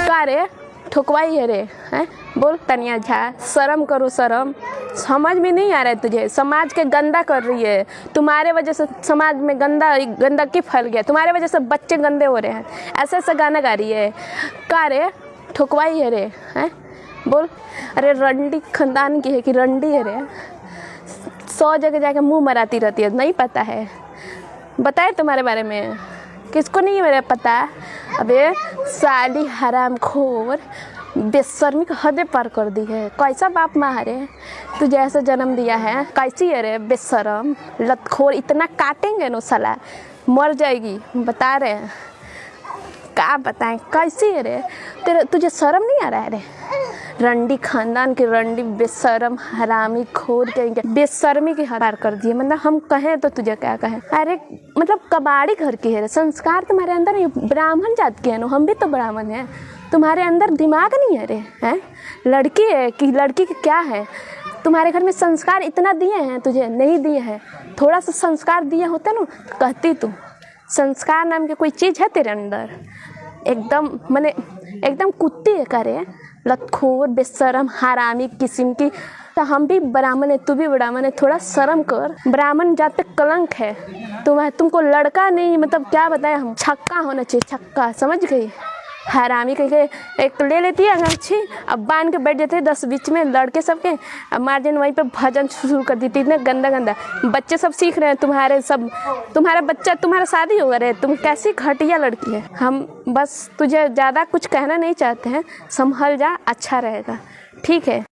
का रे ठुकवाई है रे हैं? बोल तनिया झा, शर्म करो शर्म। समझ में नहीं आ रहा है तुझे? समाज के गंदा कर रही है। तुम्हारे वजह से समाज में गंदगी फैल गया। तुम्हारे वजह से बच्चे गंदे हो रहे हैं। ऐसे ऐसे गाना गा रही है। का रे ठुकवाई है रे हैं? बोल। अरे रंडी खानदान की है कि रंडी है रे? 100 जगह जाके मुंह मराती रहती है, नहीं पता है? बताए तुम्हारे बारे में? किसको नहीं मेरा पता? अबे साली हरामखोर, बेशर्मी का हद पार कर दी है। कैसा बाप माँ है रे? तुझे ऐसा जन्म दिया है? कैसी है रे बेशरम लतखोर? इतना काटेंगे नो साला, मर जाएगी। बता रहे हैं, क्या बताएं कैसी है रे? तुझे शर्म नहीं आ रहा है रे? रंडी खानदान की रंडी, बेशरम हरामी खोर के बेशर्मी की हद पार कर दिए। मतलब हम कहें तो तुझे क्या कहें? अरे मतलब कबाड़ी घर की है रे। संस्कार तुम्हारे अंदर नहीं, ब्राह्मण जात के है नो, हम भी तो ब्राह्मण हैं। तुम्हारे अंदर दिमाग नहीं है रे हैं? लड़की है कि लड़की की क्या है? तुम्हारे घर में संस्कार इतना दिए हैं, तुझे नहीं दिए हैं? थोड़ा सा संस्कार दिए होते ना तो कहती तू। संस्कार नाम की कोई चीज़ है तेरे अंदर? एकदम कुत्ती है करे, लतखोर बेशरम हरामी किस्म की। तो हम भी ब्राह्मण है, तू भी ब्राह्मण है, थोड़ा शर्म कर। ब्राह्मण जात पे कलंक है। तुमको लड़का नहीं, मतलब क्या बताएं हम, छक्का होना चाहिए, छक्का, समझ गई? हरामी कह के एक ले लेती है अंगीठी, अब बांध के बैठ जाते हैं 10 बीच में लड़के सबके। अब मार्जिन वहीं पे भजन शुरू कर देती। इतने गंदा बच्चे सब सीख रहे हैं तुम्हारा बच्चा, तुम्हारा शादी होगा रे। तुम कैसी घटिया लड़की है। हम बस तुझे ज़्यादा कुछ कहना नहीं चाहते हैं, संभल जा, अच्छा रहेगा, ठीक है?